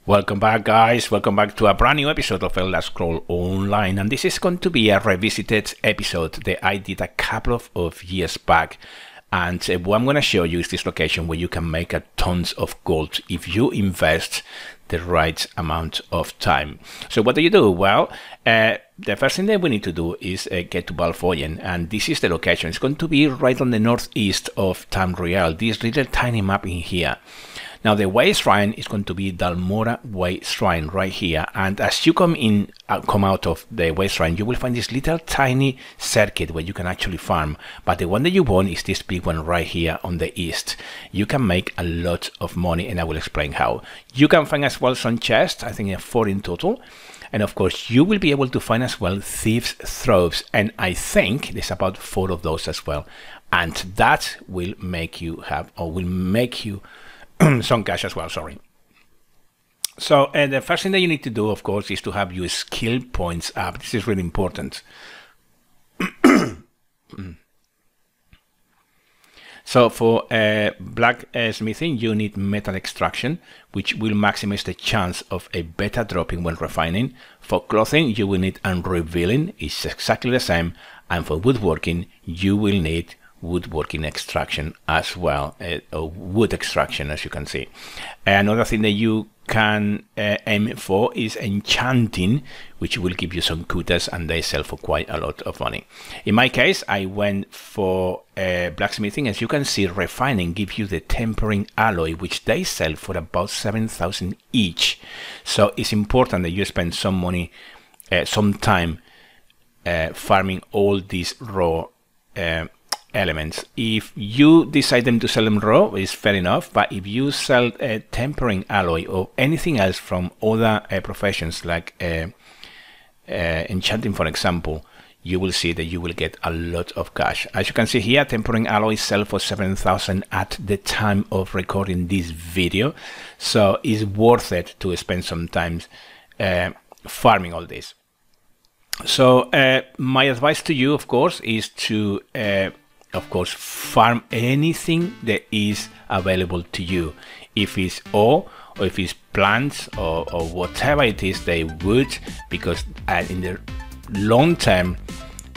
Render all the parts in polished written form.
Welcome back, guys. Welcome back to a brand new episode of Elder Scrolls Online, and this is going to be a revisited episode that I did a couple of years back. And what I'm going to show you is this location where you can make a tons of gold if you invest the right amount of time. So what do you do? Well, the first thing that we need to do is get to Bal Foyen, and this is the location. It's going to be right on the northeast of Tamriel, this little tiny map in here. Now the way shrine is going to be Dalmora Way Shrine right here, and as you come out of the way shrine, you will find this little tiny circuit where you can actually farm, but the one that you want is this big one right here on the east. You can make a lot of money, and I will explain how. You can find as well some chests, I think 4 in total, and of course you will be able to find as well Thieves' Throves, and I think there's about 4 of those as well, and that will make you have, or will make you some cash as well, sorry. So the first thing that you need to do, of course, is to have your skill points up. This is really important. So for blacksmithing, you need metal extraction, which will maximize the chance of a better dropping when refining. For clothing, you will need unrevealing. It's exactly the same. And for woodworking, you will need woodworking extraction as well, or wood extraction, as you can see. Another thing that you can aim for is enchanting, which will give you some kutas, and they sell for quite a lot of money. In my case, I went for blacksmithing. As you can see, refining gives you the tempering alloy, which they sell for about 7,000 each. So it's important that you spend some money, some time farming all these raw elements. If you decide to sell them raw, it's fair enough, but if you sell a tempering alloy or anything else from other professions like enchanting, for example, you will see that you will get a lot of cash. As you can see here, tempering alloys sell for 7,000 at the time of recording this video, so it's worth it to spend some time farming all this. So my advice to you, of course, is to farm anything that is available to you. If it's ore, or if it's plants, or whatever it is, they would, because in the long term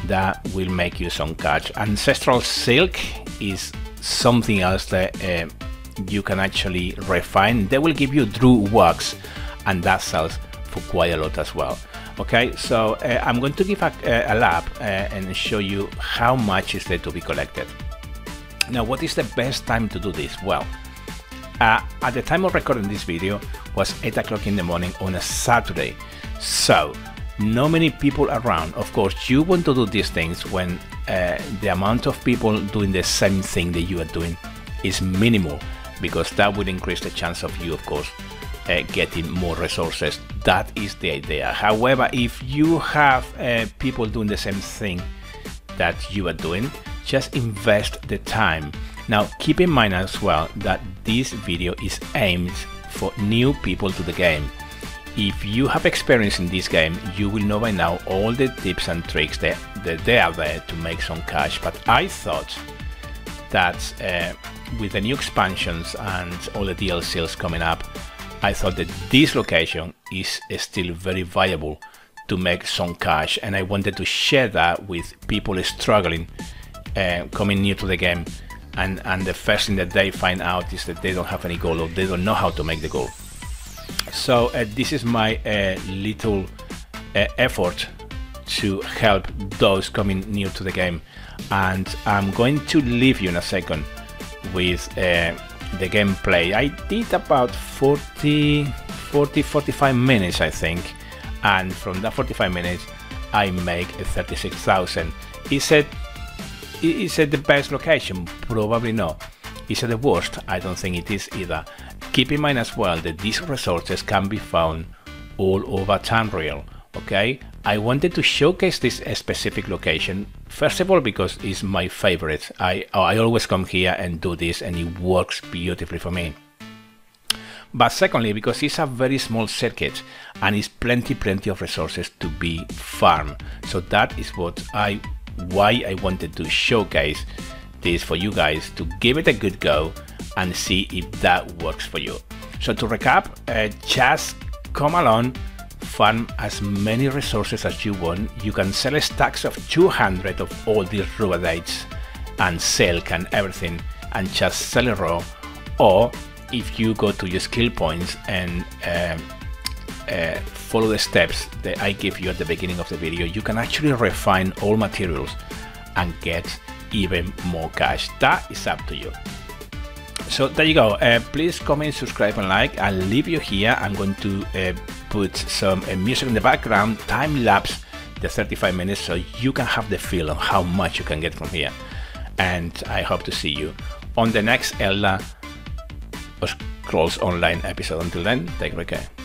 that will make you some cash. Ancestral silk is something else that you can actually refine. They will give you Drew wax, and that sells for quite a lot as well. Okay, so I'm going to give a lap and show you how much is there to be collected. Now, what is the best time to do this? Well, at the time of recording this video was 8 o'clock in the morning on a Saturday, so not many people around. Of course, you want to do these things when the amount of people doing the same thing that you are doing is minimal, because that will increase the chance of you, of course, getting more resources. That is the idea. However, if you have people doing the same thing that you are doing, just invest the time. Now, keep in mind as well that this video is aimed for new people to the game. If you have experience in this game, you will know by now all the tips and tricks that they are there to make some cash. But I thought that with the new expansions and all the DLCs coming up, I thought that this location is still very viable to make some cash, and I wanted to share that with people struggling, coming new to the game, and the first thing that they find out is that they don't have any gold, or they don't know how to make the gold. So this is my little effort to help those coming new to the game, and I'm going to leave you in a second with the gameplay. I did about 45 minutes, I think, and from that 45 minutes I make 36,000. Is it the best location? Probably not. Is it the worst? I don't think it is either. Keep in mind as well that these resources can be found all over Tamriel. Okay, I wanted to showcase this specific location, first of all because it's my favorite. I always come here and do this, and it works beautifully for me. But secondly, because it's a very small circuit and it's plenty of resources to be farmed. So that is why I wanted to showcase this for you guys, to give it a good go and see if that works for you. So to recap, just come along, farm as many resources as you want. You can sell stacks of 200 of all these rubber dates and silk and everything, and just sell it raw. Or if you go to your skill points and follow the steps that I give you at the beginning of the video, you can actually refine all materials and get even more cash. That is up to you. So there you go. Please comment, subscribe and like. I'll leave you here. I'm going to put some music in the background, time lapse the 35 minutes, so you can have the feel of how much you can get from here. And I hope to see you on the next Elder Scrolls Online episode. Until then, take care.